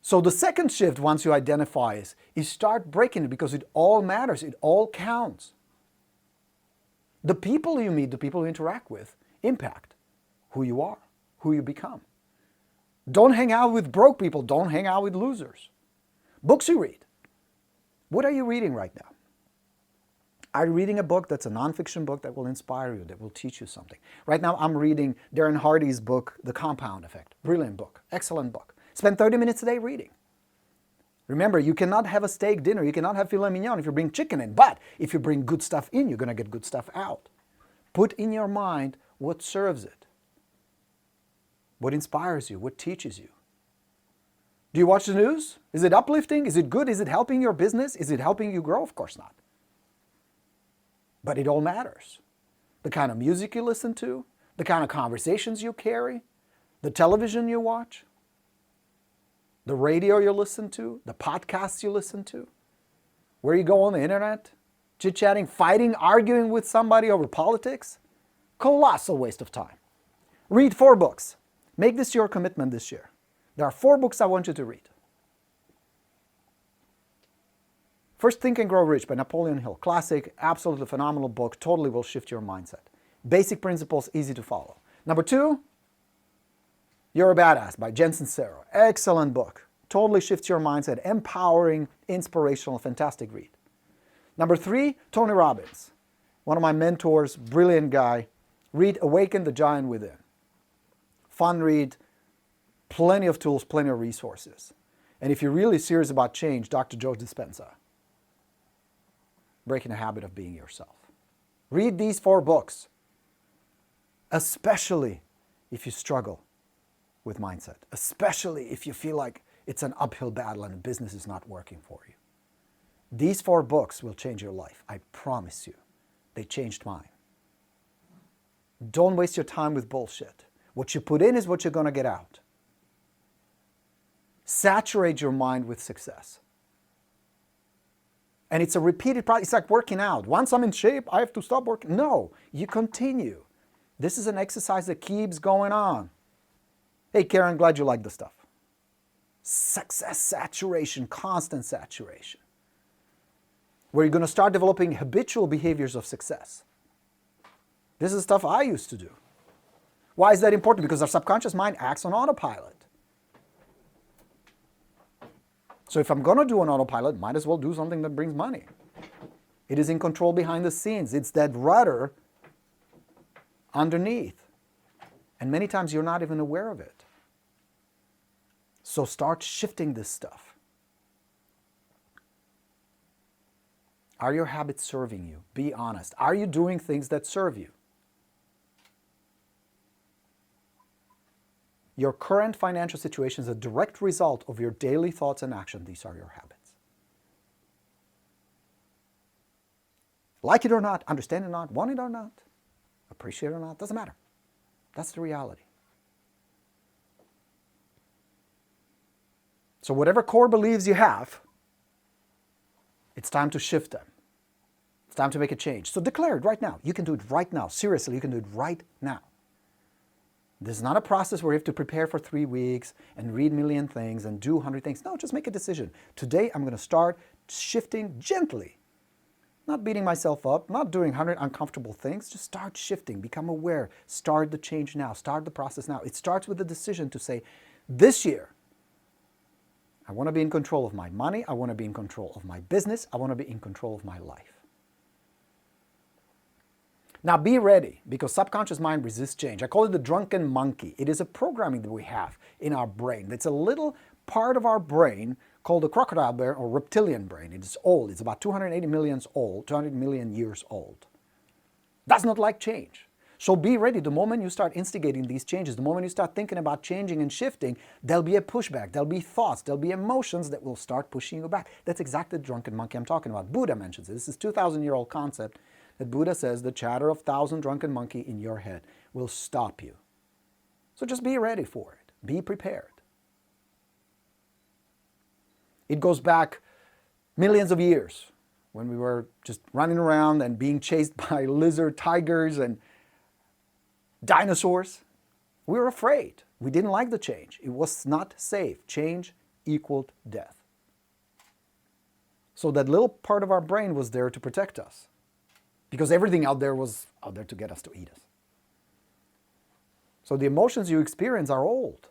So the second shift, once you identify is start breaking it, because it all matters. It all counts. The people you meet, the people you interact with, impact who you are, who you become. Don't hang out with broke people. Don't hang out with losers. Books you read. What are you reading right now? Are you reading a book that's a nonfiction book that will inspire you, that will teach you something? Right now I'm reading Darren Hardy's book, The Compound Effect. Brilliant book. Excellent book. Spend 30 minutes a day reading. Remember, you cannot have a steak dinner. You cannot have filet mignon if you bring chicken in. But if you bring good stuff in, you're going to get good stuff out. Put in your mind what serves it. What inspires you? What teaches you? Do you watch the news? Is it uplifting? Is it good? Is it helping your business? Is it helping you grow? Of course not. But it all matters. The kind of music you listen to, the kind of conversations you carry, the television you watch, the radio you listen to, the podcasts you listen to, where you go on the internet, chit-chatting, fighting, arguing with somebody over politics. Colossal waste of time. Read 4 books. Make this your commitment this year. There are 4 books I want you to read. First, Think and Grow Rich by Napoleon Hill. Classic, absolutely phenomenal book. Totally will shift your mindset. Basic principles, easy to follow. Number 2, You're a Badass by Jen Sincero. Excellent book. Totally shifts your mindset. Empowering, inspirational, fantastic read. Number 3, Tony Robbins. One of my mentors, brilliant guy. Read Awaken the Giant Within. Fun read, plenty of tools, plenty of resources. And if you're really serious about change, Dr. Joe Dispenza. Breaking the Habit of Being Yourself. Read these 4 books, especially if you struggle with mindset, especially if you feel like it's an uphill battle and the business is not working for you. These 4 books will change your life. I promise you. They changed mine. Don't waste your time with bullshit. What you put in is what you're going to get out. Saturate your mind with success. And it's a repeated process. It's like working out. Once I'm in shape, I have to stop working. No, you continue. This is an exercise that keeps going on. Hey, Karen, glad you like the stuff. Success saturation, constant saturation. Where you're going to start developing habitual behaviors of success. This is stuff I used to do. Why is that important? Because our subconscious mind acts on autopilot. So if I'm going to do an autopilot, might as well do something that brings money. It is in control behind the scenes. It's that rudder underneath. And many times you're not even aware of it. So start shifting this stuff. Are your habits serving you? Be honest. Are you doing things that serve you? Your current financial situation is a direct result of your daily thoughts and action. These are your habits. Like it or not, understand it or not, want it or not, appreciate it or not, doesn't matter. That's the reality. So whatever core beliefs you have, it's time to shift them. It's time to make a change. So declare it right now. You can do it right now. Seriously, you can do it right now. This is not a process where you have to prepare for 3 weeks and read a million things and do 100 things. No, just make a decision. Today, I'm going to start shifting gently. Not beating myself up, not doing 100 uncomfortable things. Just start shifting, become aware. Start the change now. Start the process now. It starts with the decision to say, this year, I want to be in control of my money. I want to be in control of my business. I want to be in control of my life. Now be ready, because subconscious mind resists change. I call it the drunken monkey. It is a programming that we have in our brain. It's a little part of our brain called the crocodile brain or reptilian brain. It is old. It's about 280 million old, 200 million years old. Does not like change. So be ready. The moment you start instigating these changes, the moment you start thinking about changing and shifting, there'll be a pushback. There'll be thoughts. There'll be emotions that will start pushing you back. That's exactly the drunken monkey I'm talking about. Buddha mentions it. This is a 2,000-year-old concept that Buddha says the chatter of 1,000 drunken monkey in your head will stop you. So just be ready for it. Be prepared. It goes back millions of years when we were just running around and being chased by lizard tigers and dinosaurs. We were afraid. We didn't like the change. It was not safe. Change equaled death. So that little part of our brain was there to protect us, because everything out there was out there to get us, to eat us. So the emotions you experience are old.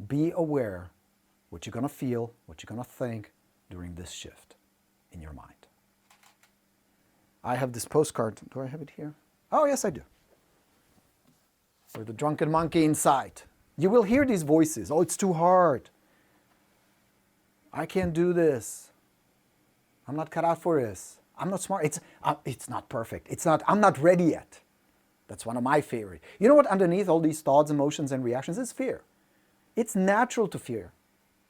Be aware what you're going to feel, what you're going to think during this shift in your mind. I have this postcard. Do I have it here? Oh, yes, I do. For the drunken monkey inside. You will hear these voices. Oh, it's too hard. I can't do this. I'm not cut out for this. I'm not smart. It's not perfect. I'm not ready yet. That's one of my favorite. You know what underneath all these thoughts, emotions, and reactions is fear. It's natural to fear.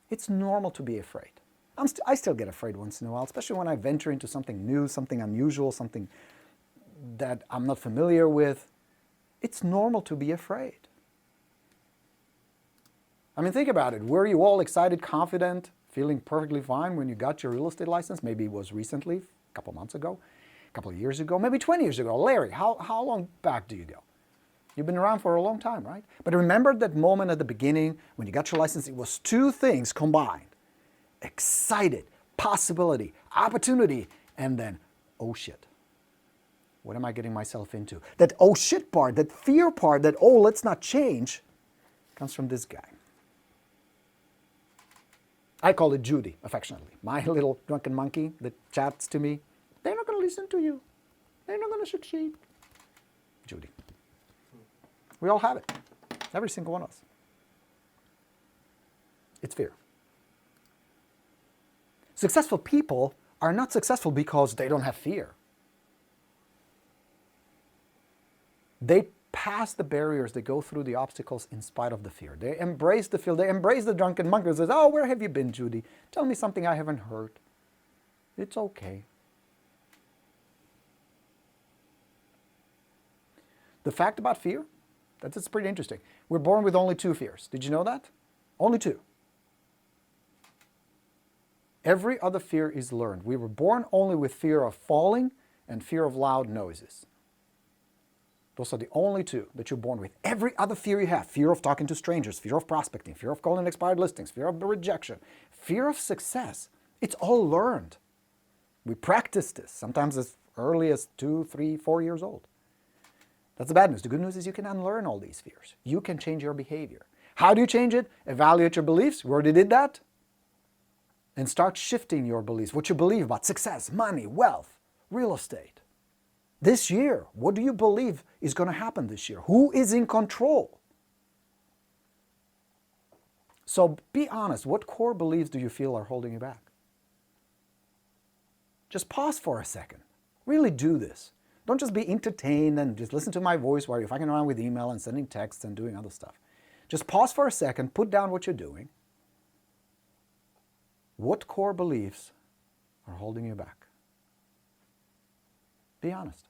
It's normal to be afraid. I still get afraid once in a while, especially when I venture into something new, something unusual, something that I'm not familiar with. It's normal to be afraid. I mean, think about it. Were you all excited, confident, feeling perfectly fine when you got your real estate license? Maybe it was recently, a couple months ago, a couple of years ago, maybe 20 years ago. Larry, how long back do you go? You've been around for a long time, right? But remember that moment at the beginning when you got your license, it was two things combined. Excited, possibility, opportunity, and then, oh shit. What am I getting myself into? That oh shit part, that fear part, that oh let's not change, comes from this guy. I call it Judy, affectionately. My little drunken monkey that chats to me. They're not going to listen to you. They're not going to succeed. Judy. We all have it. Every single one of us. It's fear. Successful people are not successful because they don't have fear. They pass the barriers, they go through the obstacles in spite of the fear. They embrace the fear, they embrace the drunken monkey who says, oh, where have you been, Judy? Tell me something I haven't heard. It's okay. The fact about fear, that's pretty interesting. We're born with only two fears. Did you know that? Only two. Every other fear is learned. We were born only with fear of falling and fear of loud noises. Those are the only two that you're born with. Every other fear you have, fear of talking to strangers, fear of prospecting, fear of calling expired listings, fear of rejection, fear of success, it's all learned. We practice this, sometimes as early as 2, 3, 4 years old. That's the bad news. The good news is you can unlearn all these fears. You can change your behavior. How do you change it? Evaluate your beliefs. We already did that. And start shifting your beliefs. What you believe about success, money, wealth, real estate. This year, what do you believe is going to happen this year? Who is in control? So be honest. What core beliefs do you feel are holding you back? Just pause for a second. Really do this. Don't just be entertained and just listen to my voice while you're fucking around with email and sending texts and doing other stuff. Just pause for a second, put down what you're doing. What core beliefs are holding you back? Be honest.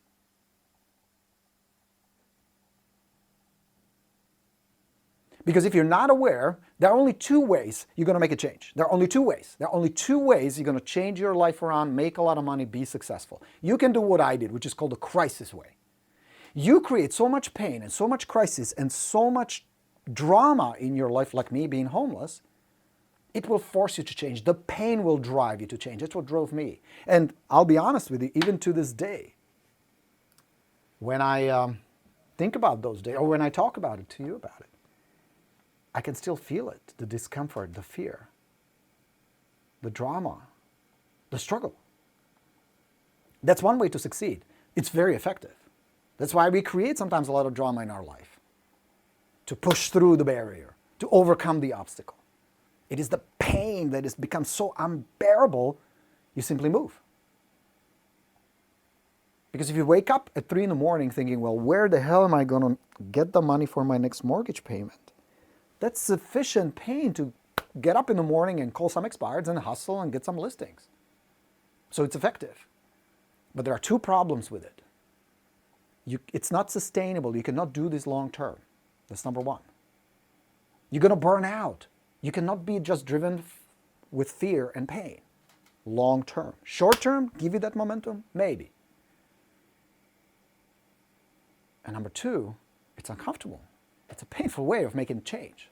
Because if you're not aware, there are only two ways you're going to make a change. There are only two ways. There are only two ways you're going to change your life around, make a lot of money, be successful. You can do what I did, which is called the crisis way. You create so much pain and so much crisis and so much drama in your life, like me being homeless, it will force you to change. The pain will drive you to change. That's what drove me. And I'll be honest with you, even to this day, when I think about those days, or when I talk about it to you about it, I can still feel it, the discomfort, the fear, the drama, the struggle. That's one way to succeed. It's very effective. That's why we create sometimes a lot of drama in our life, to push through the barrier, to overcome the obstacle. It is the pain that has become so unbearable, you simply move. Because if you wake up at 3 in the morning thinking, well, where the hell am I going to get the money for my next mortgage payment? That's sufficient pain to get up in the morning and call some expireds and hustle and get some listings. So it's effective. But there are two problems with it. It's not sustainable. You cannot do this long term. That's number one. You're going to burn out. You cannot be just driven with fear and pain. Long term. Short term, give you that momentum? Maybe. And number two, it's uncomfortable. It's a painful way of making change.